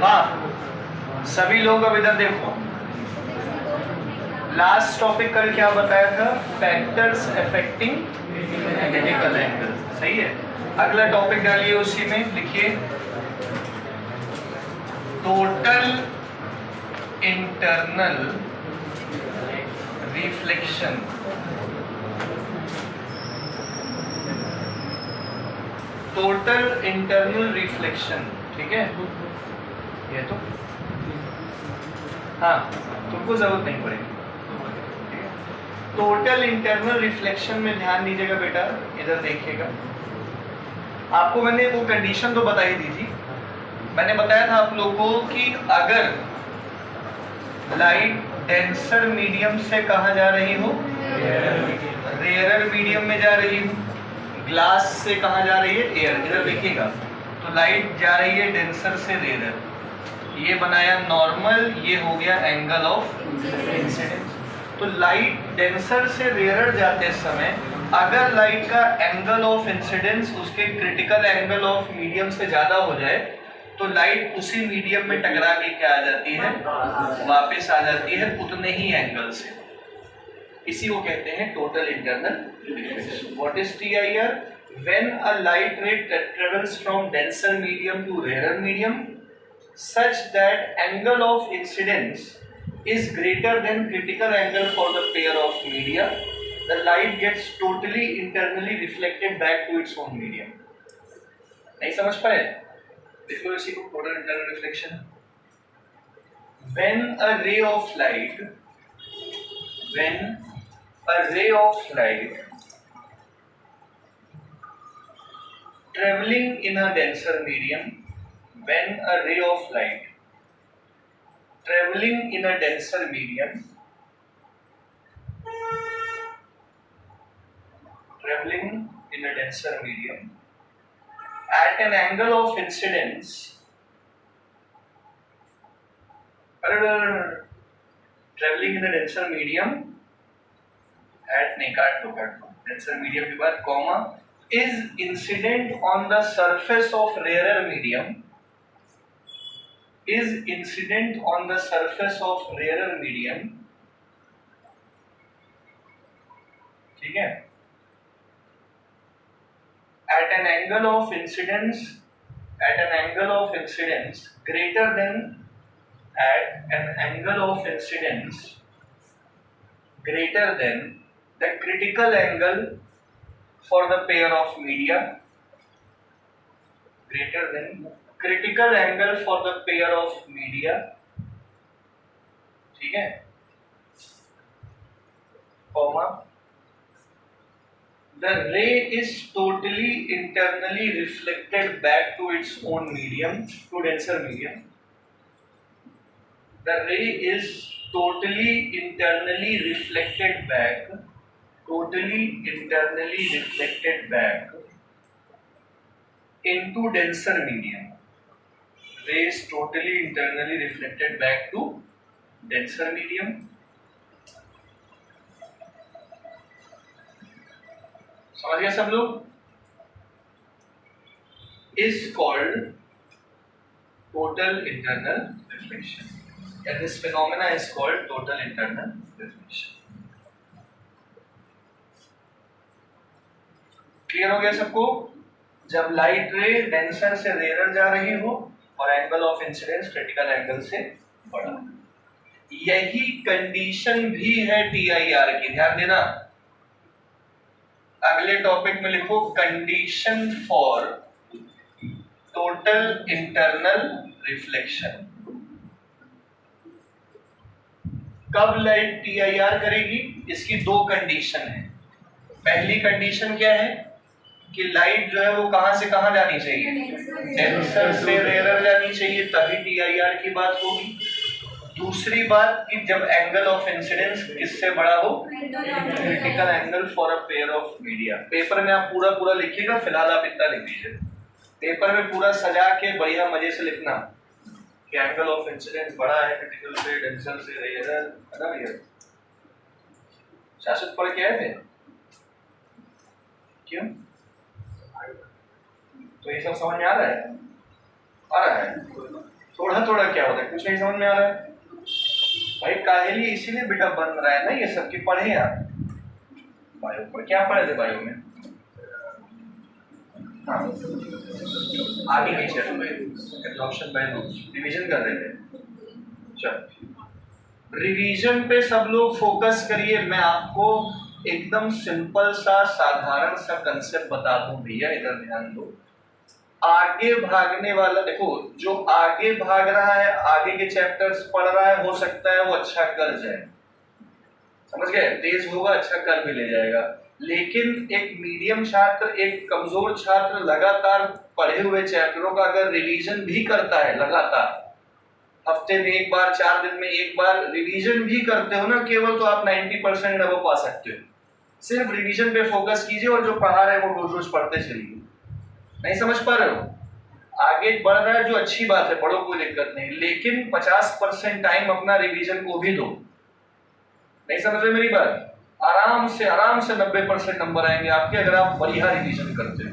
हाँ, सभी लोग अब इधर देखो। लास्ट टॉपिक कल क्या बताया था? Factors affecting critical angle. सही है। अगला टॉपिक डालिए, उसी में लिखिए total internal reflection. Total internal reflection, ठीक है। ये तो हाँ, तुमको जरूरत नहीं पड़ेगी। टोटल इंटरनल रिफ्लेक्शन में ध्यान दीजिएगा बेटा, इधर देखिएगा। आपको मैंने वो कंडीशन तो बता ही दी थी। मैंने बताया था आप लोगों को कि अगर लाइट डेंसर मीडियम से कहाँ जा रही हो, रेयरर मीडियम में जा रही हो, ग्लास से कहाँ जा रही है, एयर। इधर देखिएगा, तो लाइट जा रही है डेंसर से रेयरर। ये बनाया नॉर्मल, ये हो गया एंगल ऑफ इंसिडेंस। तो लाइट डेंसर से रेयरर जाते समय अगर लाइट का एंगल ऑफ इंसिडेंस उसके क्रिटिकल एंगल ऑफ मीडियम से ज्यादा हो जाए तो लाइट उसी मीडियम में टकरा के क्या आ जाती है, वापस आ जाती है उतने ही एंगल से। इसी को कहते हैं total internal reflection. What is TIR? When a light ray travels from denser medium to rarer medium such that angle of incidence is greater than critical angle for the pair of media, the light gets totally internally reflected back to its own medium. नहीं समझ पाए? देखो इसी को total internal reflection। When a ray of light traveling in a denser medium, when a ray of light traveling in a denser medium at an angle of incidence traveling in a denser medium at denser medium के बाद comma is incident on the surface of rarer medium, is incident on the surface of rarer medium, ठीक है, at an angle of incidence greater than the critical angle for the pair of media, ठीक है, comma the ray is totally internally reflected back to its own medium, to denser medium. The ray is totally internally reflected back into denser medium. Ray is totally internally reflected back to denser medium. समझ गया सब लोग? Is called total internal reflection. And this phenomena is called total internal reflection. Clear हो गया सबको? जब light रे denser से रेयरर जा रही हो और angle of incidence critical angle से बड़ा, यही कंडीशन भी है TIR की। ध्यान देना, अगले टॉपिक में लिखो condition for total internal reflection. कब लाइट TIR करेगी? इसकी दो कंडीशन है। पहली कंडीशन क्या है कि लाइट जो है वो कहां से कहां जानी चाहिए, डेंसर से रेयरर जानी चाहिए, तभी TIR की बात होगी। दूसरी बात कि जब एंगल ऑफ इंसिडेंस किससे बड़ा हो, critical angle for a pair of media. Paper में आप पूरा लिखिएगा, फिलहाल आप इतना लिख दीजिए। पेपर में पूरा सजा के बढ़िया मजे से लिखना कि एंगल ऑफ इंसिडेंस बड़ा है क्रिटिकल से, डेंसर से, रेयरर, है ना भैया? शाश्वत पढ़ के आए थे? क्यों? तो ये सब समझ में आ रहा है? बात है, कुछ नहीं समझ में आ रहा है भाई? काहे लिए? इसीलिए बेटा बन रहा है ना ये सब, की पढ़े आप बायो पर। क्या पढ़े थे बायो में? हाँ, आगे के चैप्टर में एब्जॉर्प्शन बाय रिवीजन कर रहे थे। चलो रिवीजन पे सब लोग फोकस करिए। मैं आपको एकदम सिंपल सा साधारण सा कंसेप्ट बता दूं भैया, इधर ध्यान दो। आगे भागने वाला, देखो जो आगे भाग रहा है, आगे के चैप्टर्स पढ़ रहा है, हो सकता है वो अच्छा कर जाए, समझ गए? तेज होगा, अच्छा कर भी ले जाएगा। लेकिन एक मीडियम छात्र, एक कमजोर छात्र लगातार पढ़े हुए चैप्टरों का अगर रिवीजन भी करता है लगातार, हफ्ते में एक बार, 4 दिन में एक बार रिवीजन भी करते हो ना केवल, तो आप 90% अब पा सकते हो। सिर्फ रिवीजन पे फोकस कीजिए और जो पढ़ा रहे हैं वो रोज रोज पढ़ते चलिए। नहीं समझ पा रहे हो? आगे बढ़ रहा है जो अच्छी बात है, पढ़ो, कोई दिक्कत नहीं, लेकिन 50% टाइम अपना रिवीजन को भी दो। नहीं समझ रहे मेरी बात? आराम से 90% नंबर आएंगे आपके अगर आप बढ़िया रिवीजन करते हो।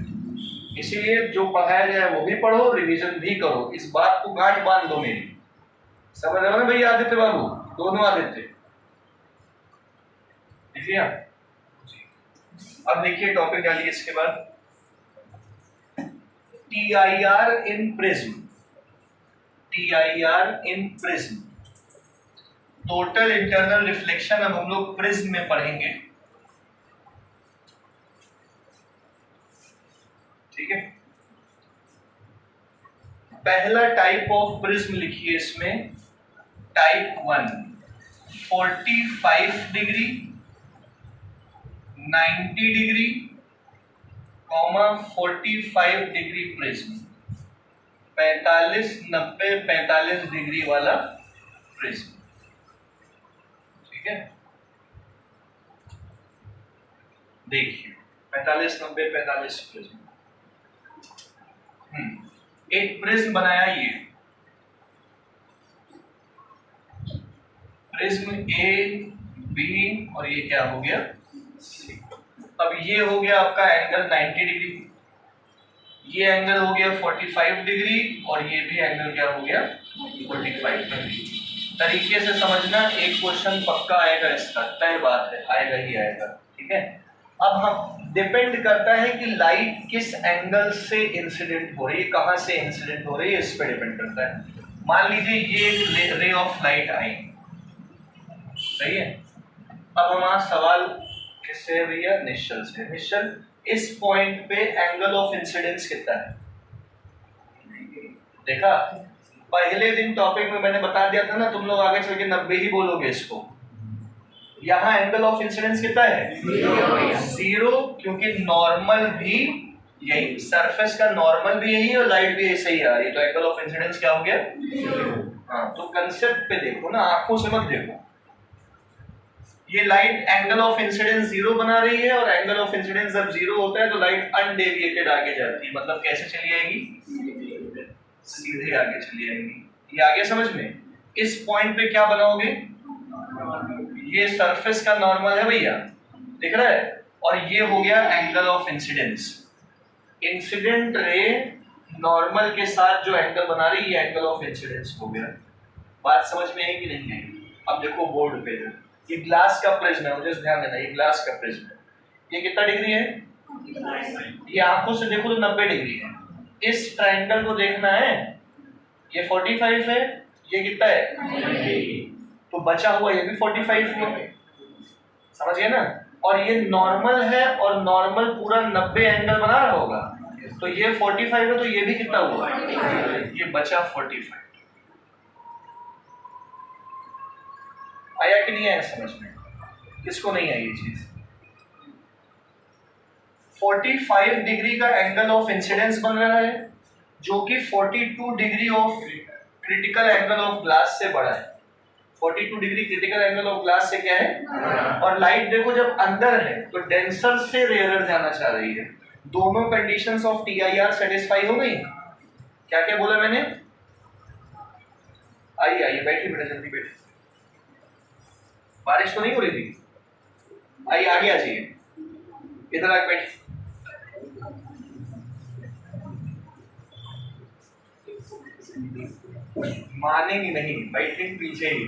इसीलिए जो पढ़ाया जाए वो भी पढ़ो, रिवीजन भी करो। इस बात को गांठ बांध दो मेरी। समझ रहे हो ना भैया? आदित्य बाबू, दोनों आदित्य, देखिए आप। अब देखिए टॉपिक डालिए इसके बाद, TIR इन प्रिज्म। TIR इन प्रिज्म, टोटल इंटरनल रिफ्लेक्शन, अब हम लोग प्रिज्म में पढ़ेंगे। ठीक है, पहला टाइप ऑफ प्रिज्म लिखिए इसमें, type 1, 45 degree, 90 degree, 45 degree prism, 45, 90, 45 degree वाला प्रिज्म। ठीक है, देखिए 45, 90, 45 प्रिज्म। एक प्रिज्म बनाया, ये प्रिज्म ए, बी और ये क्या हो गया, सी। अब ये हो गया आपका एंगल 90 डिग्री, ये एंगल हो गया 45 डिग्री और ये भी एंगल क्या हो गया 45 डिग्री। तरीके से समझना, एक क्वेश्चन पक्का आएगा इसका, तय बात है, आएगा ही आएगा। ठीक है, अब हम डिपेंड करता है कि लाइट किस एंगल से इंसिडेंट हो रही है, कहां से इंसिडेंट हो रही है, इस पे डिपेंड करता है। मान लीजिए ये एक रे ऑफ लाइट आई, सही है। अब हमारा सवाल किससे है भैया? निश्चल से। निश्चल, इस पॉइंट पे एंगल ऑफ इंसिडेंस कितना है? देखा, पहले दिन टॉपिक में मैंने बता दिया था ना, तुम लोग आगे चल के 90 ही बोलोगे इसको। यहाँ एंगल ऑफ इंसिडेंस कितना है? 0, क्योंकि नॉर्मल भी यही, सरफेस का नॉर्मल भी यही और लाइट भी ऐसे ही आ रही है, तो एंगल ऑफ इंसिडेंस क्या हो गया? हाँ, तो कंसेप्ट पे देखो ना, आंखों से मत देखो। ये लाइट एंगल ऑफ इंसिडेंस 0 बना रही है, और एंगल ऑफ इंसिडेंस जब 0 होता है तो लाइट अनडेविएटेड आगे जाती है। मतलब कैसे चली जाएगी? सीधे आगे चली जाएगी। ये आगे समझ में? इस पॉइंट पे क्या बनाओगे? ये सरफेस का नॉर्मल है भैया, दिख रहा है, और ये हो गया angle of incidence. Incident ray normal के साथ जो एंगल बना रही है, ये एंगल ऑफ इंसिडेंस हो गया। बात समझ में है कि नहीं है? अब देखो बोर्ड पे, ये ग्लास का प्रिज्म है, मुझे ध्यान देना, ये ग्लास का प्रिज्म है। ये कितना डिग्री है? ये आंखों से देखो तो 90 डिग्री है। इस ट्रायंगल को देखना है, ये 45 है, ये कितना है? तो बचा हुआ ये भी 45 हुआ, समझ गए ना? और ये नॉर्मल है, और नॉर्मल पूरा 90 एंगल बना रहा होगा, तो ये 45 है, तो ये भी कितना हुआ? ये बचा 45। आया कि नहीं आया समझ में? किसको नहीं आई ये चीज? 45 डिग्री का एंगल ऑफ इंसिडेंस बन रहा है, जो कि 42 degree of critical angle of glass से बड़ा है। 42 degree critical angle of glass से क्या है? और लाइट देखो जब अंदर है तो डेंसर से रेयरर जाना चाह रही है। दोनों कंडीशंस ऑफ TIR सेटिस्फाई हो गई। क्या क्या बोला मैंने? आइए आइए, बैठिए बेटा, जल्दी बैठिए। बारिश तो नहीं हो रही थी? आइए आगे आ जाइए, इधर आके बैठिए। मानेंगे नहीं, बैठेंगे पीछे ही।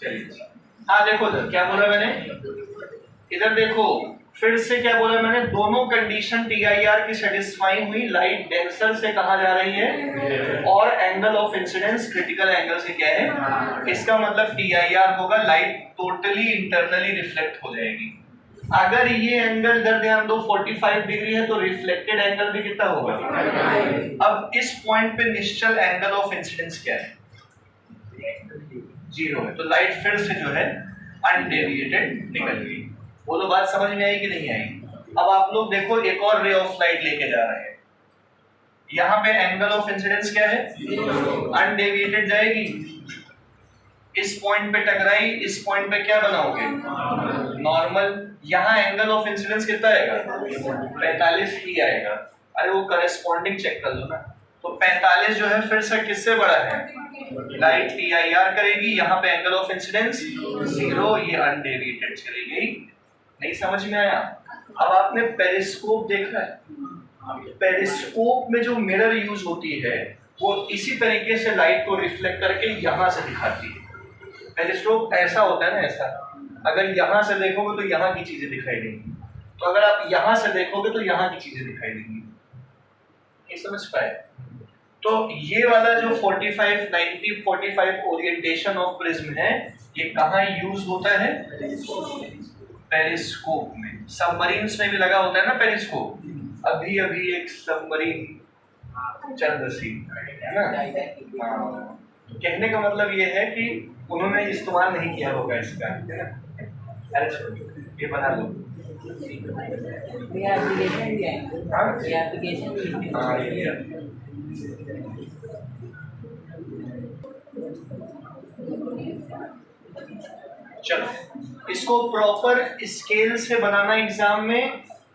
चलिए हाँ देखो इधर क्या बोला मैंने, इधर देखो फिर से क्या बोला मैंने, दोनों कंडीशन टी आई आर की सेटिस्फाई हुई, लाइट डेंसर से कहाँ जा रही है और angle of incidence critical angle से क्या है, इसका मतलब टी आई आर होगा, लाइट टोटली इंटरनली रिफ्लेक्ट हो जाएगी। अगर ये एंगल इधर ध्यान दो 45 डिग्री है तो रिफ्लेक्टेड एंगल भी कितना होगा। अब इस पॉइंट पे निश्चल एंगल ऑफ इंसिडेंस क्या है, 0 है, तो लाइट फिर से जो है अनडेविएटेड निकल गई। वो तो बात समझ में आई कि नहीं आई। अब आप लोग देखो एक और रे ऑफ लाइट लेके जा रहे हैं, यहाँ पे एंगल ऑफ इंसिडेंस क्या है, अनडेविएटेड जाएगी, इस पॉइंट पे टकराई, इस पॉइंट पे क्या बनाओगे, नॉर्मल। यहाँ एंगल ऑफ इंसिडेंस कितना आएगा, 45 ही आएगा। अरे वो करेस्पॉन्डिंग चेक कर लो ना, तो 45 जो है फिर से किससे बड़ा है, लाइट टी आई आर करेगी, यहाँ पे एंगल ऑफ इंसिडेंस 0, ये अनडेविएटेड चली गई। नहीं समझ में आया। अब आपने पेरिस्कोप देखा है, पेरिस्कोप में जो मिरर यूज होती है वो इसी तरीके से लाइट को रिफ्लेक्ट करके यहाँ से दिखाती है। पेरिस्कोप ऐसा होता है ना, ऐसा, अगर यहाँ से देखोगे तो यहाँ की चीजें दिखाई देंगी, तो अगर आप यहाँ से देखोगे तो यहाँ की चीजें दिखाई देंगी। ये समझ पाए। तो ये वाला जो 45 90 45 ओरिएंटेशन ऑफ प्रिज्म है, ये कहाँ यूज होता है, पेरिस्कोप में। सबमरीन्स में भी लगा होता है ना पेरिस्कोप। अभी अभी एक सबमरीन चल रही है ना, कहने का मतलब ये है कि उन्होंने इस्तेमाल नहीं किया होगा इसका, है ना। अरे छोड़ो, ये बना लो। चलो इसको प्रॉपर स्केल से बनाना, एग्जाम में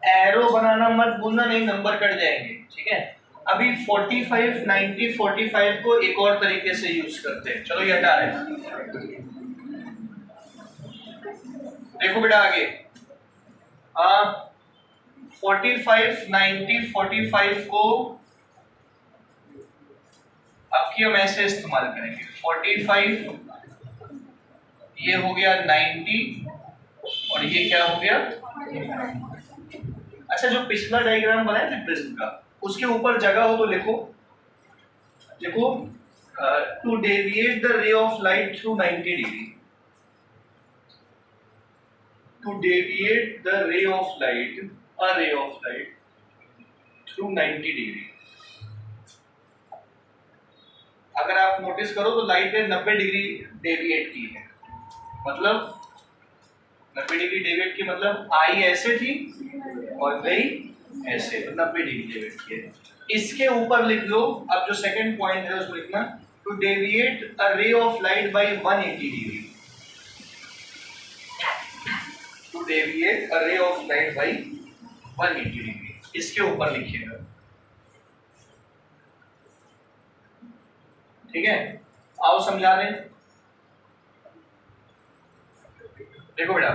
एरो बनाना मत भूलना, नहीं नंबर कट जाएंगे, ठीक है। अभी 45 90 45 को एक और तरीके से यूज करते हैं। चलो ये हटा रहे, देखो बेटा आगे 45 90 45 को आपकी हम ऐसे इस्तेमाल करेंगे। 45 ये हो गया 90 और ये क्या हो गया। अच्छा जो पिछला डायग्राम बनाया था प्रिज्म का, उसके ऊपर जगह हो तो लिखो, देखो to deviate the ray of light through 90 degree, to deviate the ray of light, a ray of light through 90 degree. अगर आप नोटिस करो तो लाइट ने 90 डिग्री डेविएट की है, मतलब 90 डिग्री डेविएट की मतलब आई ऐसे थी और गई ऐसे, तो 90 डिग्री डेविएट की है। इसके ऊपर लिख लो, अब जो सेकंड पॉइंट है उसको लिखना, to deviate a ray of light by 180 degree, to deviate a ray of light by 180 degree, इसके ऊपर लिखिएगा, ठीक है। आओ समझा दें। देखो बेटा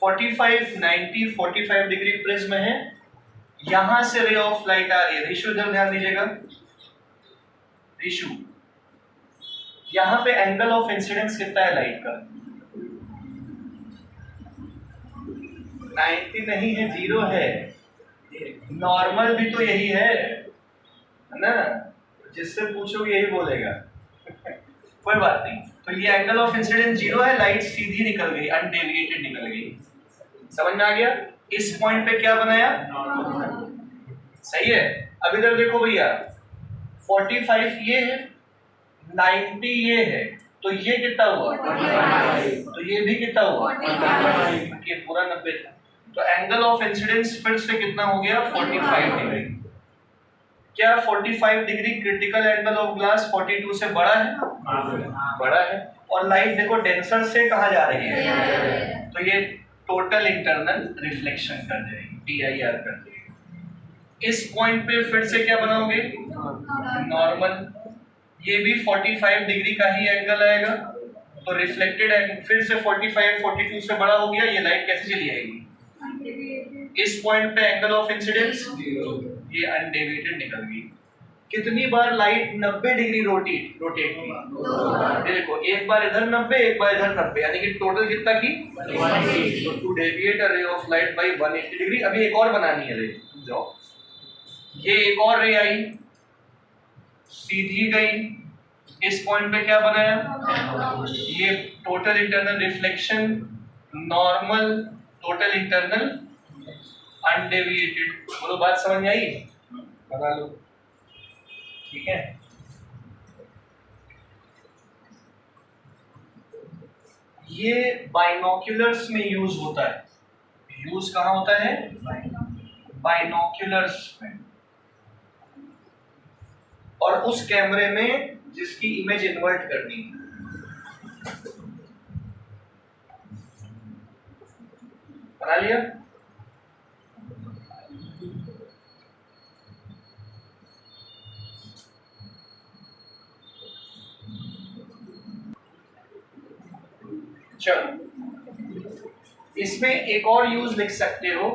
45 90 45 डिग्री प्रिज्म है, यहां से रे ऑफ लाइट आ रही है। रिशु इधर ध्यान दीजिएगा, रिशु यहां पे एंगल ऑफ इंसिडेंस कितना है लाइट का, 90 नहीं है, 0 है। नॉर्मल भी तो यही है ना, जिससे पूछोगे यही बोलेगा कोई बात नहीं। तो ये एंगल ऑफ इंसिडेंस 0 है, लाइट सीधी निकल गई, अनडेविएटेड निकल गई। समझ में आ गया। इस पॉइंट पे क्या बनाया, सही है। अब इधर देखो भैया 45 ये है, 90 ये है, तो ये कितना हुआ, तो ये भी कितना हुआ, ये पूरा 90 था। तो एंगल ऑफ इंसिडेंस फिर से कितना हो गया, 45 डिग्री। क्या 45 degree critical angle of glass 42 से बड़ा है, बड़ा है। और लाइट देखो डेंसर से कहाँ जा रही है, तो ये टोटल इंटरनल रिफ्लेक्शन कर देगी, PIR कर देगी। इस पॉइंट पे फिर से क्या बनाओगे, नॉर्मल। ये भी 45 डिग्री का ही एंगल आएगा, तो रिफ्लेक्टेड एंगल फिर से 45 42 से बड़ा हो गया, ये लाइट कैसे चली आएगी, इस पॉइंट पे एंगल ऑफ इंसिडेंस ये अनडेविएटेड निकल गई। कितनी बार लाइट 90 डिग्री रोटेट की? देखो, एक बार इधर 90, एक बार इधर 90, यानी कि टोटल कितना की 180। तो to deviate a ray of light by 180 degree. अभी एक और बनानी है रे, जाओ। ये एक और रे आई, सीधी गई, इस पॉइंट पे क्या बनाया? ये total internal reflection, normal, total internal, undeviated. बोलो बात समझ में आई? बना लो, ठीक है। ये बाइनोक्यूलर्स में यूज होता है। यूज कहाँ होता है? बाइनोक्यूलर्स में, और उस कैमरे में जिसकी इमेज इन्वर्ट करनी है। बना लिया? चलो, इसमें एक और यूज लिख सकते हो,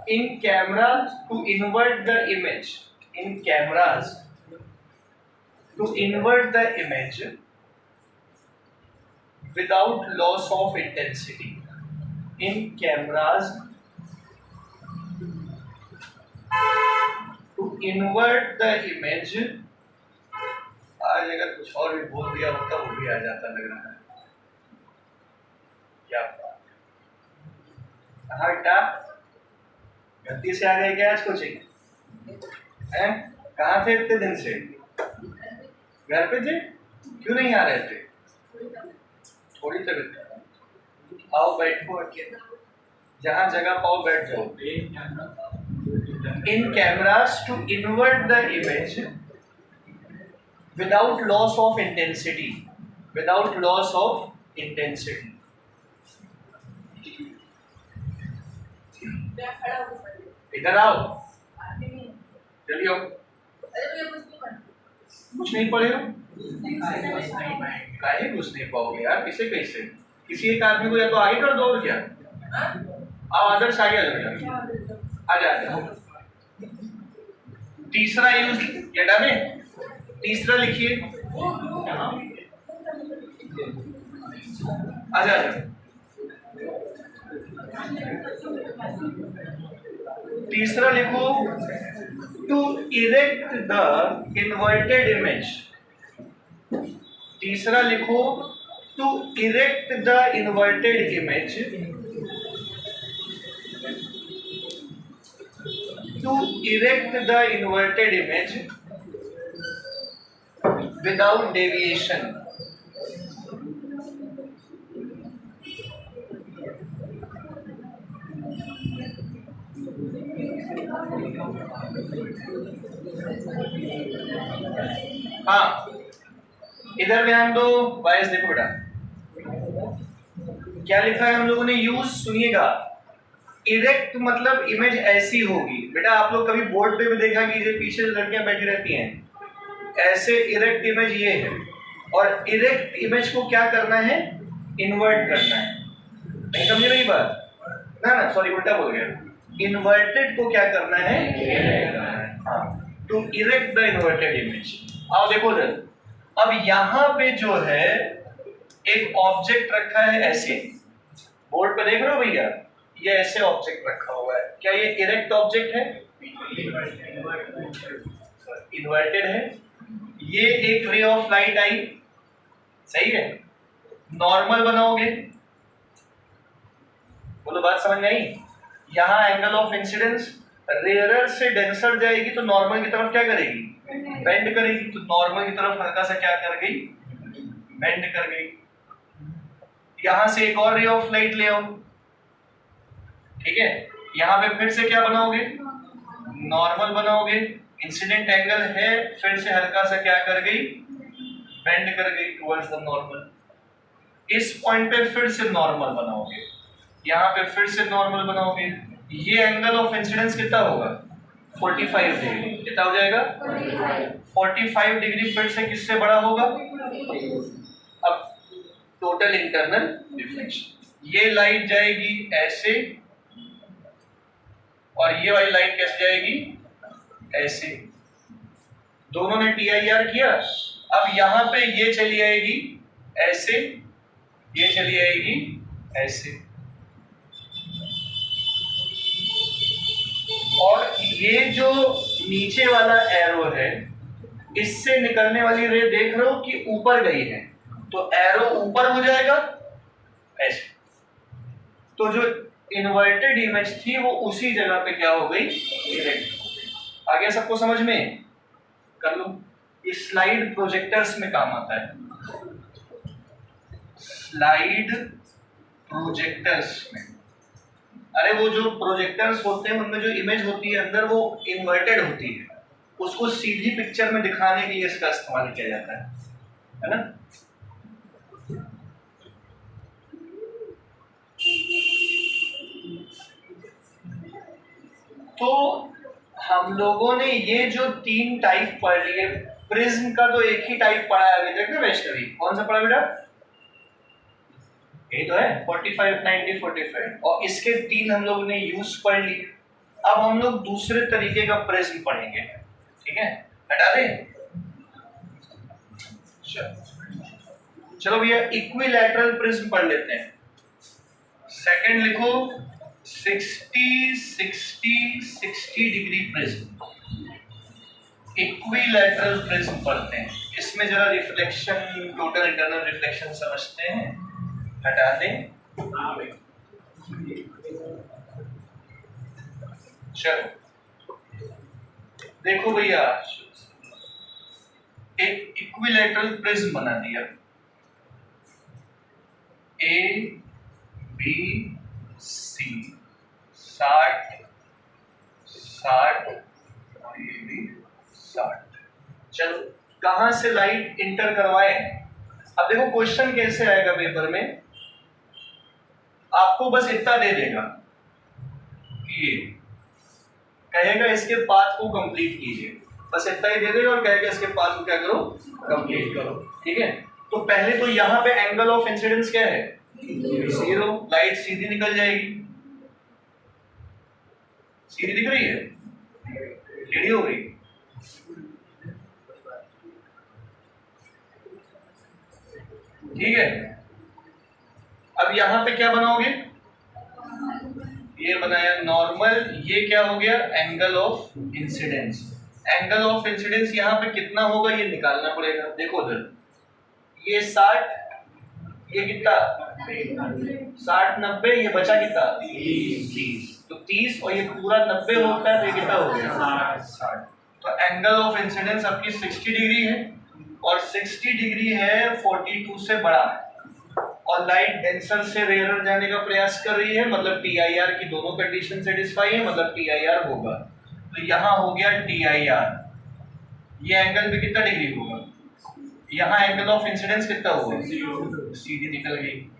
in camera to invert the image, in cameras to invert the image without loss of intensity, in cameras to invert the image। आज अगर कुछ और भी बोल दिया होता वो भी आ जाता, लग रहा है। क्या बात, गलती से आ गए क्या आज कोचिंग? हैं? कहाँ थे इतने दिन से? घर पे थे? क्यों नहीं आ रहे थे? थोड़ी तबीयत खराब। आओ बैठो, जहाँ जगह पाओ बैठ जाओ। In cameras to invert the image without loss of intensity, without loss of intensity. इधर आओ, चलिए। कुछ नहीं पढ़े हो? काहे कुछ नहीं पाओगे यार? किसे कैसे? किसी एक आदमी को या तो आगे कर दो, और क्या? आओ आदर्श, आगे आ जाओ, आजा। तीसरा यूज क्या डाले? तीसरा लिखिए, आजा। तीसरा लिखो, to erect the inverted image. तीसरा लिखो, to erect the inverted image, to erect the inverted image without deviation. हाँ, इधर ध्यान दो, वाइस देखो बेटा, क्या लिखा है हम लोगों ने यूज, सुनिएगा। इरेक्ट मतलब इमेज ऐसी होगी। बेटा आप लोग कभी बोर्ड पे भी देखा कि ये पीछे लड़कियां बैठी रहती हैं, ऐसे इरेक्ट इमेज ये है। और इरेक्ट इमेज को क्या करना है? इन्वर्ट करना है। नहीं समझे मेरी बात? ना, सॉरी उल्टा बोल गया। इन्वर्टेड को क्या करना है? हाँ, to erect the inverted image. आओ देखो इधर, अब यहाँ पे जो है एक ऑब्जेक्ट रखा है ऐसे, बोर्ड पे देख रहे हो भैया, ये ऐसे ऑब्जेक्ट रखा हुआ है। क्या ये इरेक्ट ऑब्जेक्ट है? इन्वर्टेड है। ये एक रे ऑफ लाइट आई, सही है। नॉर्मल बनाओगे, बोलो बात समझ में आई? यहाँ एंगल ऑफ इंसिडेंस रेयरर से डेंसर जाएगी तो नॉर्मल की तरफ क्या करेगी? बेंड करेगी। तो नॉर्मल की तरफ हल्का सा क्या कर गई? बेंड कर गई। यहां से एक और रे ऑफ लाइट ले आओ, ठीक है। यहाँ पे फिर से क्या बनाओगे? नॉर्मल बनाओगे। इंसिडेंट एंगल है, फिर से हल्का सा क्या कर गई? बेंड कर गई टुवर्ड्स द नॉर्मल। इस पॉइंट पे फिर से नॉर्मल बनाओगे, यहाँ पे फिर से नॉर्मल बनाओगे। ये एंगल ऑफ इंसिडेंस कितना होगा? 45 डिग्री। कितना हो जाएगा? 45 डिग्री फिर से किससे बड़ा होगा? अब टोटल इंटरनल रिफ्लेक्शन। ये लाइट जाएगी ऐसे, और ये वाली लाइट कैसे जाएगी? ऐसे। दोनों ने TIR किया। अब यहाँ पे ये चली आएगी ऐसे, ये चली आएगी ऐसे, और ये जो नीचे वाला एरो है इससे निकलने वाली रे देख रहे हो कि ऊपर गई है, तो एरो ऊपर हो जाएगा ऐसे। तो जो इन्वर्टेड इमेज थी वो उसी जगह पे क्या हो गई, डायरेक्ट हो गई। आगे सबको समझ में कर लो। इस स्लाइड प्रोजेक्टर्स में काम आता है, स्लाइड प्रोजेक्टर्स में। अरे वो जो प्रोजेक्टर्स होते हैं उनमें जो इमेज होती है अंदर वो इन्वर्टेड होती है, उसको सीधी पिक्चर में दिखाने के लिए इसका इस्तेमाल किया जाता है ना। तो हम लोगों ने ये जो 3 टाइप पढ़ लिए, प्रिज्म का तो एक ही टाइप पढ़ा है अभी तक ना वैष्णवी, कौन सा पढ़ा बेटा? ये तो है 45, 90, 45, और इसके 3 हम लोग ने यूज पढ़ लिए। अब हम लोग दूसरे तरीके का प्रिज्म पढ़ेंगे, ठीक है? हटा दे। चलो भैया इक्विलैटरल प्रिज्म पढ़ लेते हैं। सेकंड लिखो 60, 60, 60 डिग्री प्रिज्म, इक्विलैटरल प्रिज्म पढ़ते हैं। इसमें जरा रिफ्लेक्शन, टोटल इंटरनल रिफ्लेक्शन समझते हैं। हटा दें। चलो देखो भैया, एक इक्विलैटरल प्रिज्म बना दिया, A B C, 60 60 और ये भी 60। चलो कहां से लाइट इंटर करवाए? अब देखो क्वेश्चन कैसे आएगा पेपर में, आपको बस इतना दे देगा कि कहेगा इसके पाथ को कंप्लीट कीजिए, बस इतना ही दे देगा और कहेगा इसके पाथ को क्या करो, कंप्लीट करो, ठीक है? तो पहले तो यहाँ पे एंगल ऑफ इंसिडेंस क्या है? 0। लाइट सीधी निकल जाएगी। सीधी दिख रही है, टेढ़ी हो गई। ठीक है, अब यहाँ पे क्या बनाओगे? ये बनाया नॉर्मल, ये क्या हो गया? Angle of incidence. Angle of incidence यहाँ पे कितना होगा ये निकालना पड़ेगा। देखो उधर ये 60, ये कितना 60 90, ये बचा कितना 30, तो 30 और ये पूरा 90 होता है तो ये कितना हो गया 60। तो एंगल ऑफ इंसिडेंस आपकी 60 डिग्री है और 60 डिग्री है 42 से बड़ा है, और लाइट डेंसर से रेयर जाने का प्रयास कर रही है, मतलब TIR की दोनों कंडीशन सेटिस्फाई है, मतलब TIR होगा। तो यहाँ हो गया TIR, ये एंगल में कितना डिग्री होगा? यहाँ एंगल ऑफ इंसिडेंस कितना होगा? सीधी निकल गई।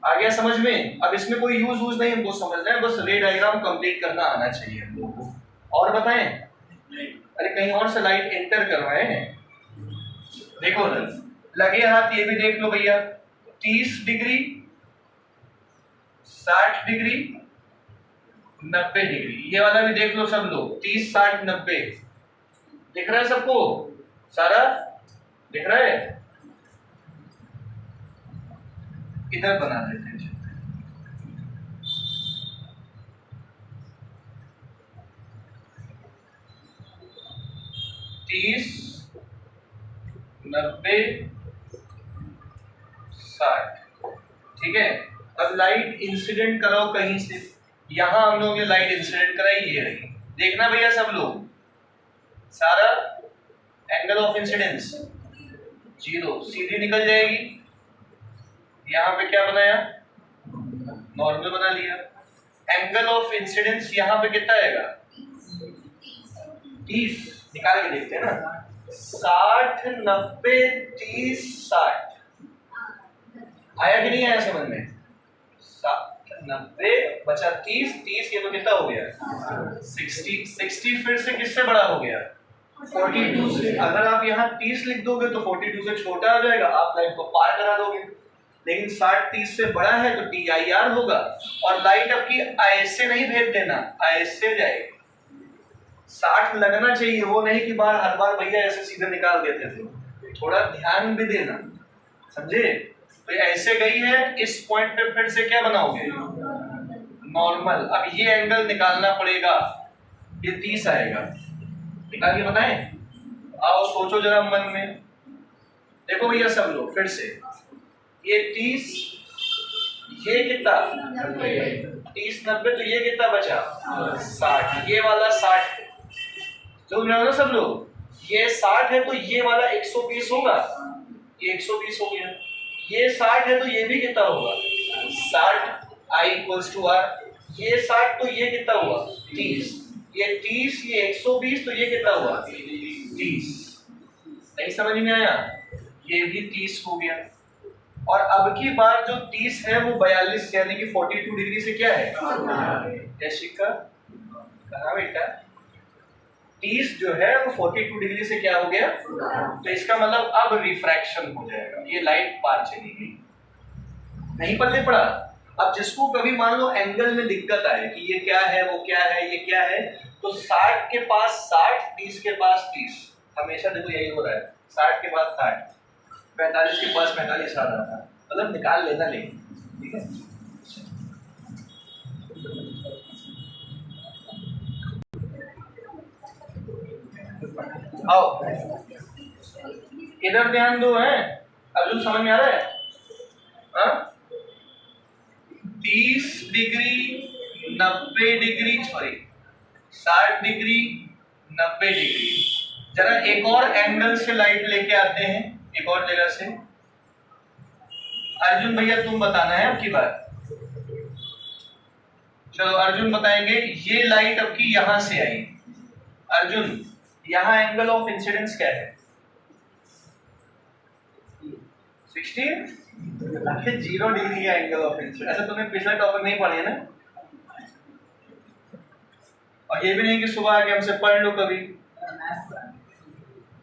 आ गया समझ में? अब इसमें कोई यूज नहीं हमको समझना है, बस रे डायग्राम कंप्लीट करना आना चाहिए हम लोग को। और बताएं? अरे कहीं और से लाइट एंटर करवाए हैं, देखो ना, लगे हाथ ये भी देख लो भैया, 30 डिग्री, 60 डिग्री, 90 डिग्री, ये वाला भी देख लो सब लोग, 30 60 90 दिख रहा है सबको? सारा दिख रहा है? इधर बना देते हैं 30 90 60, ठीक है? अब लाइट इंसिडेंट कराओ कहीं से, यहां हम लोगों ने लाइट इंसिडेंट कराई, ये रही। देखना भैया सब लोग, सारा एंगल ऑफ इंसिडेंस 0, सीधी निकल जाएगी। यहाँ पे क्या बनाया? नॉर्मल बना लिया। एंगल ऑफ इंसिडेंस यहाँ पे कितना आएगा? 30, निकाल के देखते हैं ना, 60 90 30 60, आया कि नहीं आया समझ में? 60 90 बचा 30 30, ये तो कितना हो गया 60। 60 फिर से किससे बड़ा हो गया? 42 से। अगर आप यहाँ 30 लिख दोगे तो 42 से छोटा आ जाएगा, आप लाइट को पार करा दोगे। लेकिन 60 30 से बड़ा है तो TIR होगा, और लाइट आपकी ऐसे नहीं भेज देना, ऐसे जाएगी, 60 लगना चाहिए, वो नहीं कि बार हर बार भैया ऐसे सीधे निकाल देते थे, थोड़ा ध्यान भी देना, समझे। तो ऐसे गई है, इस पॉइंट पे फिर से क्या बनाओगे, नॉर्मल। अब ये एंगल निकालना पड़ेगा, ये 30 आएगा, निकाल के बताएं। आओ सोचो जरा मन में, देखो भैया सब लोग फिर से, ये 30, ये कितना 30 90, तो ये कितना बचा 60, ये वाला 60, तो सब लोग ये 60 है तो ये वाला 120 होगा, ये 120 हो गया, ये 60 है तो ये भी कितना होगा 60, I इक्वल्स टू R, ये 60 तो ये कितना हुआ 30, ये 30, ये 120 तो ये कितना हुआ 30, नहीं समझ में आया, ये भी 30 हो गया। और अब की बार जो 30 है वो 42 यानी कि 42 डिग्री से क्या है, जैसिका कहा बेटा, 30 जो है वो 42 डिग्री से क्या हो गया, तो इसका मतलब अब रिफ्रैक्शन हो जाएगा, ये लाइट पार चली गई, नहीं पल्ले पड़ा। अब जिसको कभी मान लो एंगल में दिक्कत आए कि ये क्या है वो क्या है ये क्या है, तो 60 के पास 60, 30 के पास 30, हमेशा देखो यही हो रहा है, 60 के पास 60, 45 के पास 45 आ रहा था, मतलब निकाल लेना, लेकिन ठीक है। आओ इधर ध्यान दो, है अर्जुन, समझ में आ रहा है, हाँ? 30 degree 90 degree, sorry 60 degree 90 degree, जरा एक और एंगल से लाइट लेके आते हैं, एक और जगह से। अर्जुन भैया तुम बताना है अब की बात, चलो अर्जुन बताएंगे। ये लाइट अब की यहां से आई, अर्जुन यहां एंगल ऑफ इंसिडेंस क्या है 16, 0 डिग्री का एंगल ऑफ इंसिडेंस, ऐसा तुमने पिछला टॉपिक नहीं पढ़े ना, और ये भी नहीं कि सुबह आके हमसे पढ़ लो कभी,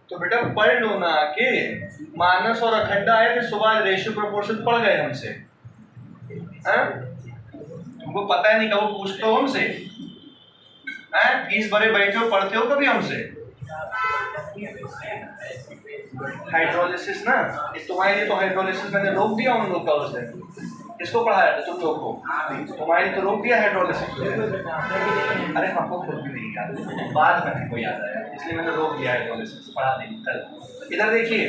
तो बेटा पढ़ लो ना आके, मानस और अखंडा आए थे सुबह, रेशियो प्रोपोर्शन पढ़ गए हमसे, हाँ? तुमको पता है नहीं, कब पूछते हो हमसे, हैं? 20 बड़े बैठे हो, पढ़ते हो कभी हमसे हाइड्रोलिसिस ना, तुम्हारे लिए तो हाइड्रोलिसिस मैंने रोक दिया उन लोग का उस दिन, किसको पढ़ाया था तुम लोग को, तुम्हारे लिए तो रोक दिया हाइड्रोलिसिस, अरे हमको खुद भी नहीं याद, बाद में हमको याद आया, इसलिए मैंने रोक दिया हाइड्रोलिसिस, पढ़ा नहीं कल। इधर देखिए,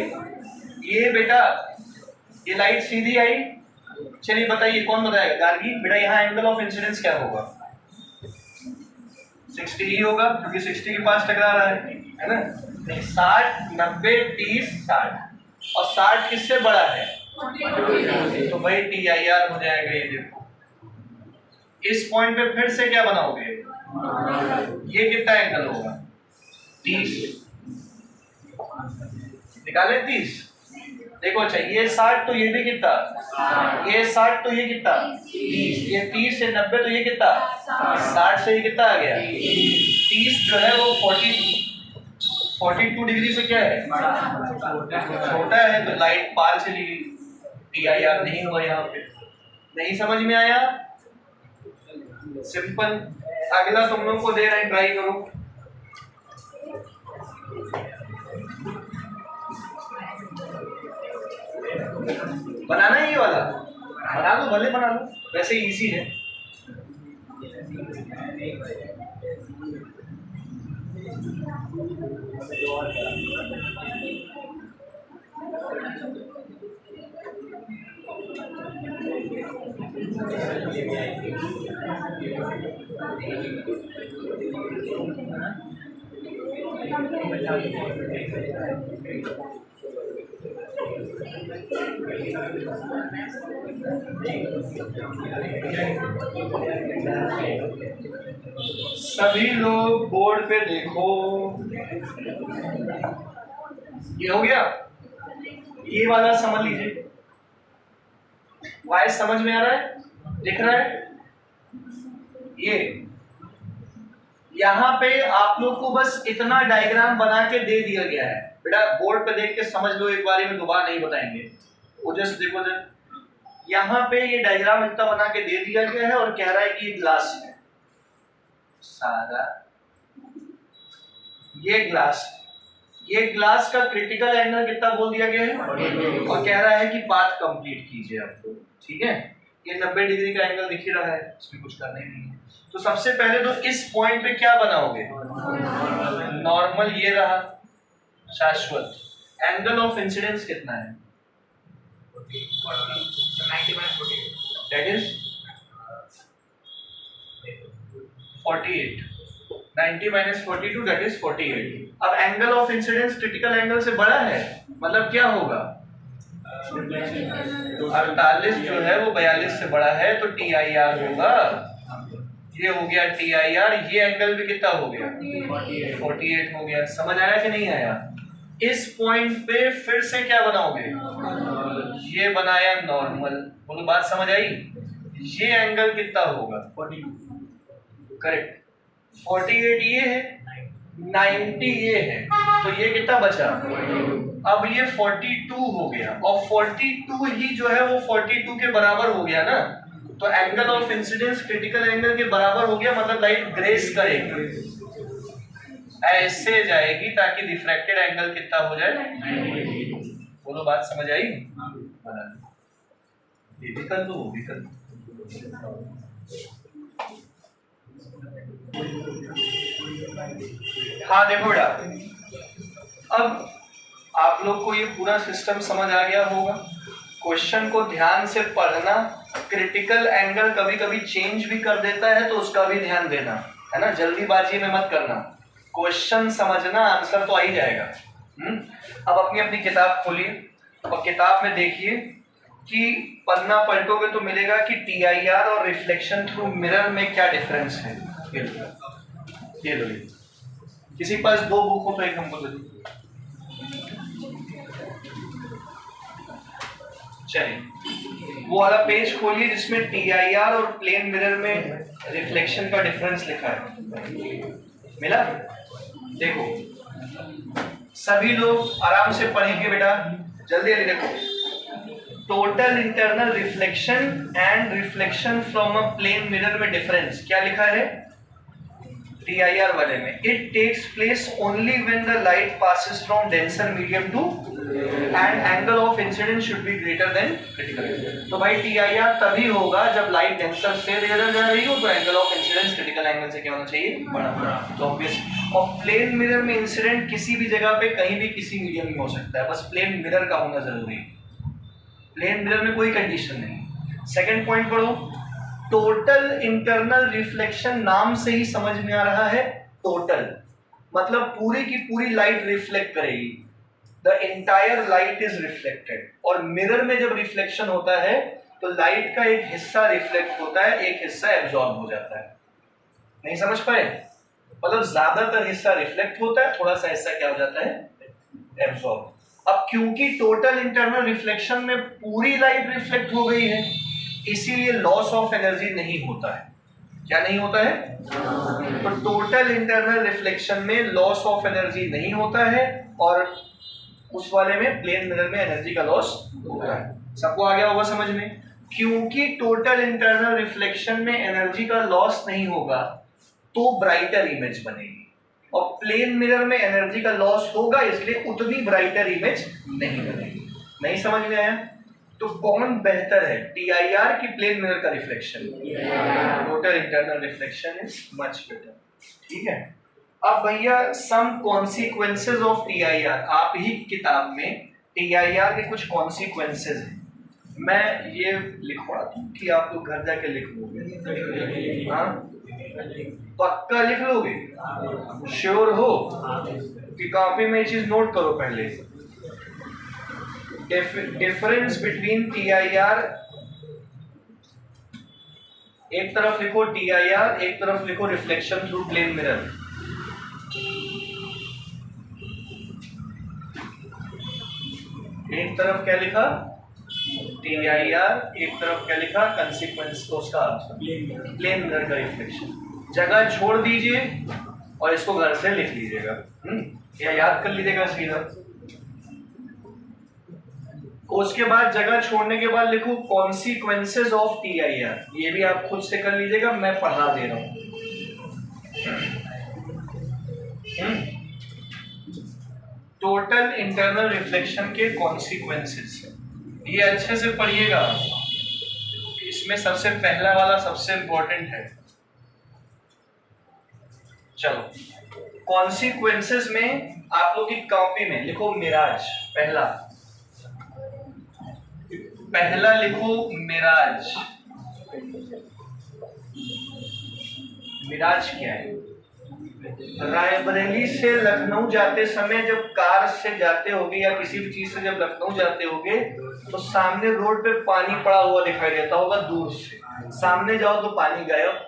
ये बेटा ये लाइट सीधी आई, चलिए बताइए कौन बताएगा, गार्गी बेटा यहाँ एंगल ऑफ इंसिडेंस क्या होगा 60 ही होगा, क्योंकि 60 के पास टकरा रहा है ना, 60 90 30 60, और 60 किससे बड़ा है, तो भाई TIR हो जाएगा, ये देखो इस पॉइंट पे फिर से क्या बनाओगे, ये कितना एंगल होगा 30, निकाले 30, देखो अच्छा ये 60 तो ये भी कितना, ये 60 तो ये कितना 30, ये 30 से 90 तो ये कितना 60 से ये कितना आ गया 30, जो है वो 42 डिग्री से क्या है छोटा है, तो लाइट पार चली गई, TIR नहीं हुआ यहाँ पे, नहीं समझ में आया, सिंपल। अगला तुम लोग को दे रहे हैं, ट्राई करो, बनाना है ये वाला, बना लो भले बना लो, वैसे इजी है। सभी लोग बोर्ड पे देखो, ये हो गया, ये वाला समझ लीजिए, वाइस समझ में आ रहा है, दिख रहा है, ये यहाँ पे आप लोग को बस इतना डायग्राम बना के दे दिया गया है, बेटा बोर्ड पे देख के समझ लो, एक बारी में दोबारा नहीं बताएंगे, वो जस्ट देखो जरा, यहाँ पे ये डायग्राम इतना बना के दे दिया गया है और कह रहा है कि ये ग्लास है, सारा ये ग्लास का क्रिटिकल एंगल कितना बोल दिया गया है, और कह रहा है कि पाथ कंप्लीट कीजिए आपको, ठीक है। ये 90 डिग्री का एंगल दिख ही रहा है, इसमें कुछ करना ही नहीं है। तो सबसे पहले तो इस पॉइंट पे क्या बनाओगे, नॉर्मल ये रहा शाश्वत। एंगल ऑफ इंसिडेंस कितना है, 90 that is 48, 90 minus 42 that is 48। अब angle of incidence critical angle से बड़ा है, मतलब क्या होगा, 48 जो है वो 42 से बड़ा है, तो TIR होगा, ये हो गया TIR। ये एंगल भी कितना हो गया, 48 हो गया। समझ आया कि नहीं आया। इस पॉइंट पे फिर से क्या बनाओगे, ये बनाया नॉर्मल, बोलो बात समझ आई। ये एंगल कितना होगा, करेक्ट, 48 ये है, 90 ये है, तो ये कितना बचा, अब ये 42 हो गया, और 42 ही जो है वो 42 के बराबर हो गया ना, तो angle of incidence critical angle के बराबर हो गया, मतलब लाइट ग्रेस करेगी, ऐसे जाएगी ताकि रिफ्रैक्टेड एंगल कितना हो जाए, बोलो बात समझ आई। ये भी कर दो, वो भी कर दो। हाँ देखो बेटा, अब आप लोग को ये पूरा सिस्टम समझ आ गया होगा। क्वेश्चन को ध्यान से पढ़ना, क्रिटिकल एंगल कभी कभी चेंज भी कर देता है तो उसका भी ध्यान देना है ना, जल्दीबाजी में मत करना, क्वेश्चन समझना, आंसर तो आ ही जाएगा। अब अपनी अपनी किताब खोलिए और किताब में देखिए कि पन्ना पलटोगे तो मिलेगा कि TIR और रिफ्लेक्शन थ्रू मिरर में क्या डिफरेंस है। ये लो, किसी के पास 2 बुक हो तो एक नंबर दे दो। चलिए वो वाला पेज खोलिए जिसमें TIR और प्लेन मिरर में रिफ्लेक्शन का डिफरेंस लिखा है, मिला। देखो सभी लोग आराम से पढ़ेंगे बेटा, जल्दी जल्दी देखो। Total internal reflection and reflection from a plane mirror में डिफरेंस क्या लिखा है TIR वाले में, it takes place only when the light passes from denser medium to and angle of incidence should be greater than critical. तो भाई TIR तभी होगा जब लाइट डेंसर से रेयर जा रही हो, तो angle of incidence critical angle से क्या होना चाहिए, बड़ा। तो ऑब्वियस। और प्लेन मिरर में इंसिडेंट किसी भी जगह पे कहीं भी किसी मीडियम में हो सकता है, बस प्लेन मिरर का होना जरूरी है, प्लेन मिरर में कोई कंडीशन नहीं। सेकंड पॉइंट पढ़ो, टोटल इंटरनल रिफ्लेक्शन, नाम से ही समझ में आ रहा है, टोटल मतलब पूरी की पूरी लाइट रिफ्लेक्ट करेगी, the entire light is reflected. और मिरर में जब रिफ्लेक्शन होता है तो लाइट का एक हिस्सा रिफ्लेक्ट होता है, एक हिस्सा एब्जॉर्ब हो जाता है। नहीं समझ पाए, मतलब ज्यादातर हिस्सा रिफ्लेक्ट होता है, थोड़ा सा हिस्सा क्या हो जाता है, एब्जॉर्ब। अब क्योंकि टोटल इंटरनल रिफ्लेक्शन में पूरी लाइट रिफ्लेक्ट हो गई है, इसीलिए लॉस ऑफ एनर्जी नहीं होता है। क्या नहीं होता है, तो टोटल इंटरनल रिफ्लेक्शन में लॉस ऑफ एनर्जी नहीं होता है, और उस वाले में प्लेन मिरर में एनर्जी का लॉस होता है। सबको आ गया होगा समझ में। क्योंकि टोटल इंटरनल रिफ्लेक्शन में एनर्जी का लॉस नहीं होगा तो ब्राइटर इमेज बनेगी, और प्लेन मिरर में एनर्जी का लॉस होगा इसलिए उतनी ब्राइटर इमेज नहीं बनेगी। नहीं समझ में आया। तो कौन बेहतर है, TIR की प्लेन मिरर का reflection? Total internal reflection is much better, ठीक है। अब भैया सम कॉन्सिक्वेंसेज ऑफ TIR, आप ही किताब में TIR के कुछ कॉन्सिक्वेंसेज हैं, मैं ये लिखवा दूं कि आप लोग घर जाके लिख लोगे। हाँ पक्का लिख लोगे, श्योर हो कि कॉपी में ये चीज नोट करो पहले। डिफरेंस बिटवीन TIR, एक तरफ लिखो TIR, एक तरफ लिखो रिफ्लेक्शन थ्रू प्लेन मिरर। एक तरफ क्या लिखा TIR, एक तरफ क्या लिखा कंसीक्वेंस, उसका प्लेन मिरर का रिफ्लेक्शन। जगह छोड़ दीजिए और इसको घर से लिख लीजिएगा, या याद कर लीजिएगा सीधा। उसके बाद जगह छोड़ने के बाद लिखो कॉन्सिक्वेंसेज ऑफ TIR, ये भी आप खुद से कर लीजिएगा, मैं पढ़ा दे रहा हूं। टोटल इंटरनल रिफ्लेक्शन के कॉन्सिक्वेंसेस, ये अच्छे से पढ़िएगा, इसमें सबसे पहला वाला सबसे इंपॉर्टेंट है। चलो कॉन्सिक्वेंसेस में आप लोग की कॉपी में लिखो मिराज, पहला लिखो मिराज। मिराज क्या है? रायबरेली से लखनऊ जाते समय जब कार से जाते होगे या किसी भी चीज से जब लखनऊ जाते होगे तो सामने रोड पे पानी पड़ा हुआ दिखाई देता होगा दूर से, सामने जाओ तो पानी गायब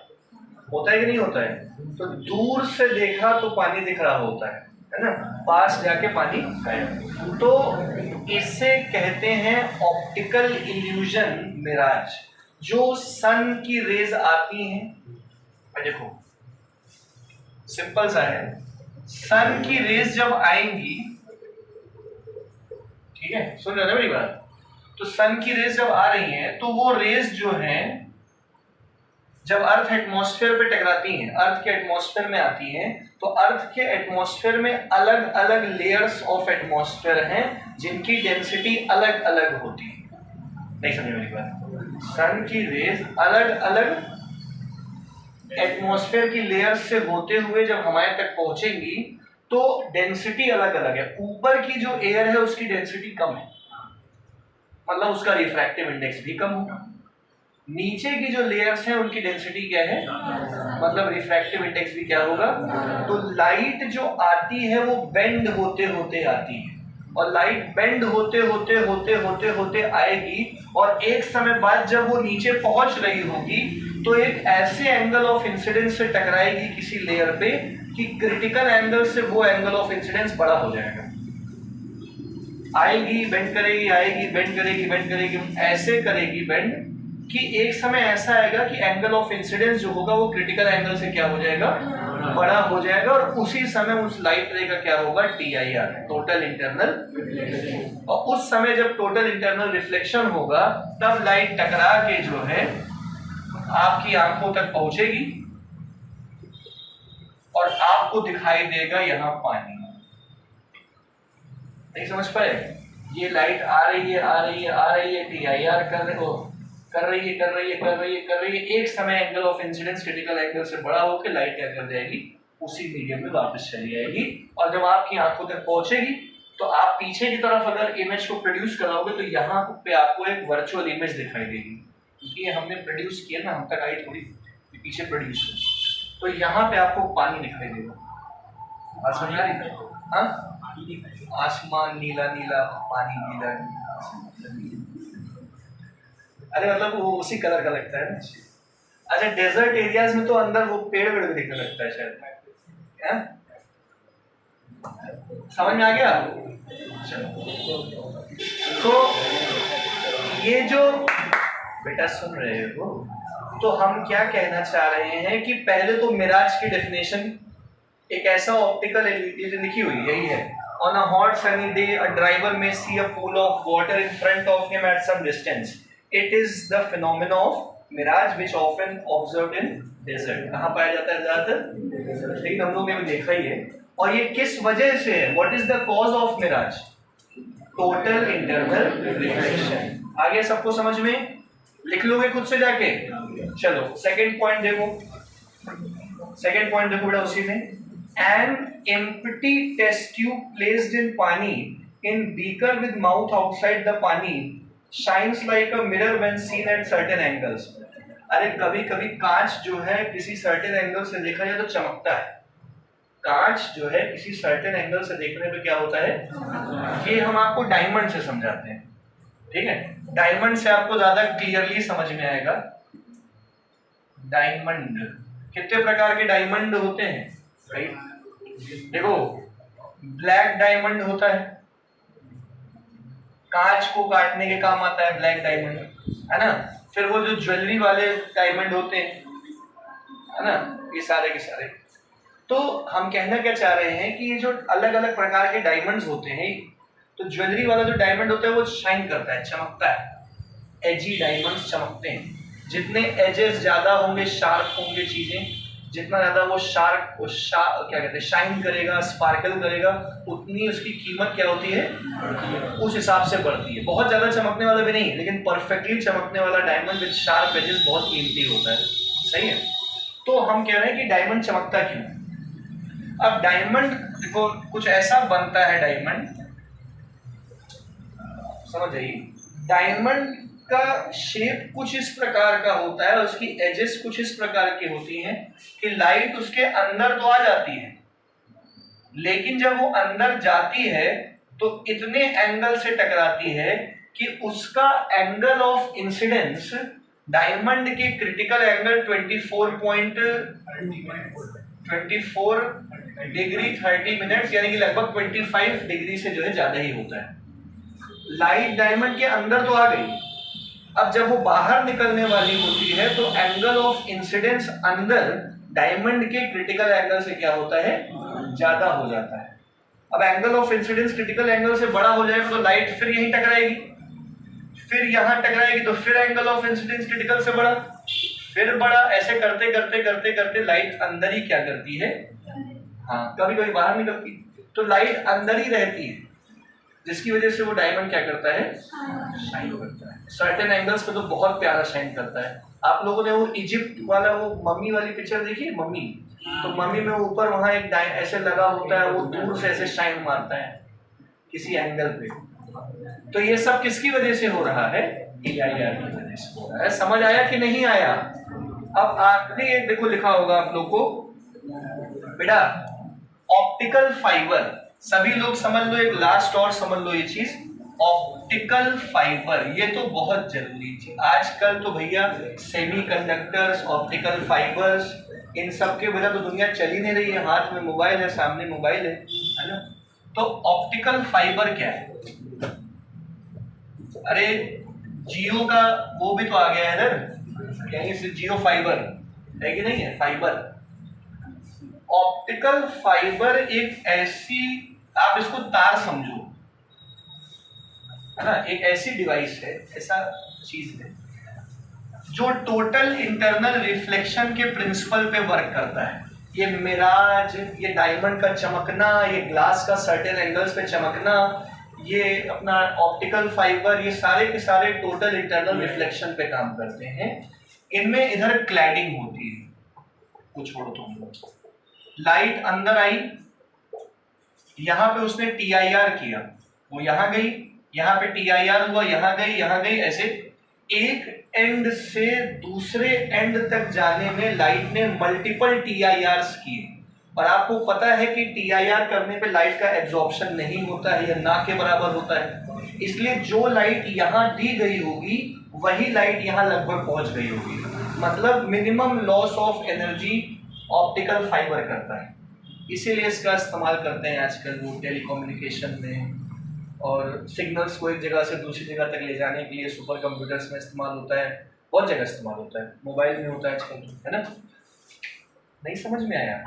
होता है कि नहीं होता है? तो दूर से देखा तो पानी दिख रहा होता है ना, पास जाके पानी गायब। तो इसे कहते हैं ऑप्टिकल इल्यूजन, मिराज। जो सन की रेज आती हैं, देखो सिंपल सा है, सन की रेज जब आएंगी, ठीक है, सुन रहे हो ना मेरी बात? तो सन की रेज जब आ रही हैं तो वो रेज जो है जब अर्थ एटमॉस्फेयर पे टकराती हैं, अर्थ के एटमॉस्फेयर में आती हैं, तो अर्थ के एटमॉस्फेयर में अलग अलग लेयर्स ऑफ एटमॉस्फेयर हैं जिनकी डेंसिटी अलग अलग होती है। नहीं समझे मेरी बात? सन की रेज अलग अलग एटमॉस्फेयर की लेयर से होते हुए जब हमारे तक पहुंचेंगी तो डेंसिटी अलग अलग है। ऊपर की जो एयर है उसकी डेंसिटी कम है, मतलब उसका रिफ्रैक्टिव इंडेक्स भी कम होगा। नीचे की जो लेयर्स हैं उनकी डेंसिटी क्या है, मतलब रिफ्रैक्टिव इंडेक्स भी क्या होगा। तो लाइट जो आती है वो बेंड होते होते आती है, और लाइट बेंड होते होते होते होते होते आएगी, और एक समय बाद जब वो नीचे पहुंच रही होगी तो एक ऐसे एंगल ऑफ इंसिडेंस से टकराएगी किसी लेयर पे कि क्रिटिकल एंगल से वो एंगल ऑफ इंसिडेंस बड़ा हो जाएगा। आएगी बेंड करेगी, आएगी बेंड करेगी, बेंड करेगी, ऐसे करेगी बेंड कि एक समय ऐसा आएगा कि एंगल ऑफ इंसिडेंस जो होगा वो क्रिटिकल एंगल से क्या हो जाएगा, बड़ा हो जाएगा, और उसी समय उस लाइट रे का क्या होगा, TIR, टोटल इंटरनल। और उस समय जब टोटल इंटरनल रिफ्लेक्शन होगा तब लाइट टकरा के जो है आपकी आंखों तक पहुंचेगी और आपको दिखाई देगा यहां पानी। नहीं समझ पाए? ये लाइट आ रही है, आ रही है, आ रही है, TIR कर रही है, एक समय angle of incidence critical angle से बड़ा होकर लाइट क्या कर जाएगी, उसी मीडियम में वापस चली जाएगी, और जब आपकी आंखों तक पहुंचेगी तो आप पीछे की तरफ अगर इमेज को प्रोड्यूस कराओगे तो यहाँ पे आपको एक वर्चुअल इमेज दिखाई देगी, क्योंकि हमने प्रोड्यूस किया ना, हम तक आई थोड़ी पीछे प्रोड्यूस हो, तो यहाँ पे आपको पानी दिखाई देगा। बात समझ आ रही है? हाँ, आसमान नीला नीला, पानी नीला, अरे मतलब वो उसी कलर का लगता है ना। अच्छा, डेजर्ट एरियाज में तो अंदर वो पेड़ वेड़ भी दिखने लगता है शायद, समझ में आ गया? तो ये जो बेटा सुन रहे हो, तो हम क्या कहना चाह रहे हैं कि पहले तो मिराज की डेफिनेशन एक ऐसा ऑप्टिकल इल्यूजन लिखी हुई यही है। On a hot sunny day a driver may see a pool of water in front of him at some distance, it is the phenomena of mirage which often observed in desert. कहाँ पाया जाता है ज्यादातर? लेकिन हम लोग ने भी देखा ही है। और ये किस वजह से है? What is the cause of mirage? Total internal reflection. आगे सबको समझ में? लिख लोगे खुद से जाके? चलो सेकंड पॉइंट देखो, सेकंड पॉइंट देखो बेटा उसी में। An empty test tube placed in pani in beaker with mouth outside the pani shines like a mirror when seen at certain angles. अरे कभी कभी कांच जो है किसी सर्टेन एंगल से देखा जाए तो चमकता है। कांच जो है किसी सर्टेन एंगल से देखने पे क्या होता है, ये हम आपको डायमंड से समझाते हैं, ठीक है? डायमंड से आपको ज्यादा क्लियरली समझ में आएगा। डायमंड, कितने प्रकार के डायमंड होते हैं? राइट, देखो ब्लैक डायमंड होता है, कांच को काटने के काम आता है ब्लैक डायमंड, है ना? फिर वो जो ज्वेलरी वाले डायमंड होते हैं, है ना, ये सारे के सारे। तो हम कहना क्या चाह रहे हैं कि ये जो अलग अलग प्रकार के डायमंड्स होते हैं, तो ज्वेलरी वाला जो डायमंड होता है वो शाइन करता है, चमकता है, एजी डायमंड्स चमकते हैं। जितने एजेस ज्यादा होंगे, शार्प होंगे चीजें, जितना ज्यादा वो क्या कहते हैं शाइन करेगा, स्पार्कल करेगा, उतनी उसकी कीमत क्या होती है, उस हिसाब से बढ़ती है। बहुत ज्यादा चमकने वाला भी नहीं, लेकिन परफेक्टली चमकने वाला डायमंड विद शार्प एजेस बहुत कीमती होता है। सही है। तो हम कह रहे हैं कि डायमंड चमकता क्यों। अब डायमंड देखो कुछ ऐसा बनता है, डायमंड समझ जाइए, डायमंड का शेप कुछ इस प्रकार का होता है, उसकी एजेस कुछ इस प्रकार की होती हैं कि लाइट उसके अंदर तो आ जाती है, लेकिन जब वो अंदर जाती है तो इतने एंगल से टकराती है कि उसका एंगल ऑफ इंसिडेंस डायमंड के क्रिटिकल एंगल 24 डिग्री 30 मिनट्स यानी कि लगभग 25 डिग्री से जो है ज्यादा ही होता है। लाइट डायमंड के अंदर तो आ गई, अब जब वो बाहर निकलने वाली होती है तो एंगल ऑफ इंसिडेंस अंदर डायमंड के क्रिटिकल एंगल से क्या होता है, ज्यादा हो जाता है। अब angle of incidence critical angle से बड़ा हो जाएगा तो लाइट फिर यहीं टकराएगी, फिर यहां टकराएगी तो फिर एंगल ऑफ इंसिडेंस क्रिटिकल से बड़ा, फिर बड़ा, ऐसे करते करते करते करते लाइट अंदर ही क्या करती है, हाँ कभी कभी बाहर निकलती, तो लाइट अंदर ही रहती है, जिसकी वजह से वो डायमंड क्या करता है, शाइन करता है। सर्टेन एंगल्स पे तो बहुत प्यारा शाइन करता है। आप लोगों ने वो इजिप्ट वाला वो मम्मी वाली पिक्चर देखी है, मम्मी, तो मम्मी में ऊपर वहां एक ऐसे लगा होता है, वो दूर से ऐसे शाइन मारता है किसी एंगल पे। तो ये सब किसकी वजह से हो रहा है, EIR की वजह से हो रहा है। समझ आया कि नहीं आया। अब आखिरी एक देखो लिखा होगा आप लोग को बेटा, ऑप्टिकल फाइबर, सभी लोग समझ लो, एक लास्ट और समझ लो ये चीज, ऑप्टिकल फाइबर, ये तो बहुत जरूरी चीज आजकल तो भैया, सेमीकंडक्टर्स, ऑप्टिकल फाइबर्स, इन सब के बिना तो दुनिया चल ही नहीं रही है। हाथ में मोबाइल है, सामने मोबाइल है ना। तो ऑप्टिकल फाइबर क्या है, अरे जियो का वो भी तो आ गया है इधर, कहीं से जियो फाइबर है कि नहीं है, फाइबर। ऑप्टिकल फाइबर एक ऐसी, आप इसको तार समझो, है ना, एक ऐसी डिवाइस है, ऐसा चीज है जो टोटल इंटरनल रिफ्लेक्शन के प्रिंसिपल पे वर्क करता है। ये मिराज, ये डायमंड का चमकना, ये ग्लास का सर्टेन एंगल्स पे चमकना, ये अपना ऑप्टिकल फाइबर, ये सारे के सारे टोटल इंटरनल रिफ्लेक्शन पे काम करते हैं। इनमें इधर क्लैडिंग होती है, कुछ छोड़ो तुम, लाइट अंदर आई, यहां पे उसने TIR किया, वो यहां गई, यहां पे TIR हुआ, यहां गई, ऐसे एक एंड से दूसरे एंड तक जाने में लाइट ने मल्टीपल TIRs किए। और आपको पता है कि TIR करने पे लाइट का एब्जॉर्प्शन नहीं होता है या ना के बराबर होता है, इसलिए जो लाइट यहां दी गई होगी वही लाइट यहां लगभग पहुंच गई होगी। मतलब minimum loss of energy optical fibre करता है, इसीलिए इसका इस्तेमाल करते हैं आजकल वो टेलीकम्युनिकेशन में, और सिग्नल्स को एक जगह से दूसरी जगह तक ले जाने के लिए सुपर कंप्यूटर्स में इस्तेमाल होता है, बहुत जगह इस्तेमाल होता है, मोबाइल में होता है आजकल, है ना। नहीं समझ में आया,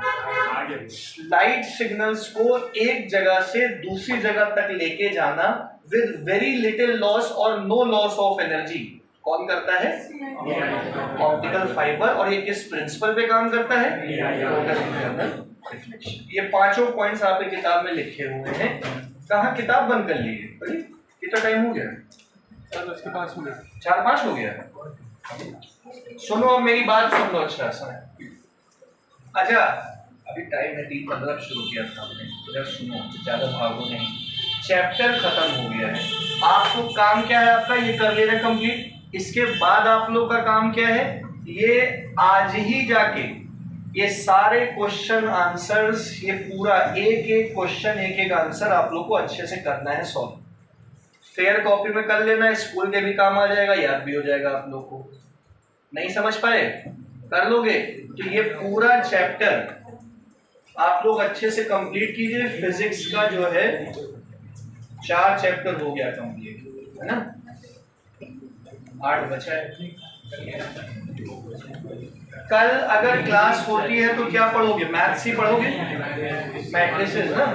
लाइट सिग्नल्स को एक जगह से दूसरी जगह तक लेके जाना विद वेरी लिटिल लॉस और नो लॉस ऑफ एनर्जी कौन करता है, ऑप्टिकल फाइबर। और ये किस प्रिंसिपल पे काम करता है, रिफ्लेक्शन। ये पांचों पॉइंट्स आपकी किताब में लिखे हुए हैं। कहाँ किताब बंद कर ली है, कितना टाइम हो गया, 4-5 हो गया। सुनो अब मेरी बात सुन लो अच्छा सा। अच्छा अभी टाइम है 3:15 शुरू किया था हमने, इधर सुनो, ज्यादा भागो नहीं। चैप्टर खत्म हो गया है, आपको काम क्या है आपका, ये कर लेना कंप्लीट। इसके बाद आप लोग का काम क्या है, ये आज ही जाके ये सारे क्वेश्चन आंसर्स, ये पूरा एक एक क्वेश्चन एक एक आंसर आप लोग को अच्छे से करना है सॉल्व। फेयर कॉपी में कर लेना, स्कूल के भी काम आ जाएगा, याद भी हो जाएगा आप लोग को। नहीं समझ पाए, कर लोगे तो ये पूरा चैप्टर आप लोग अच्छे से कंप्लीट कीजिए। फिजिक्स का जो है 4 चैप्टर हो गया कंप्लीट, है ना, 8 बचा है। कल अगर क्लास होती है तो क्या पढ़ोगे, मैथ्स ही पढ़ोगे, मैट्रिसेस ना।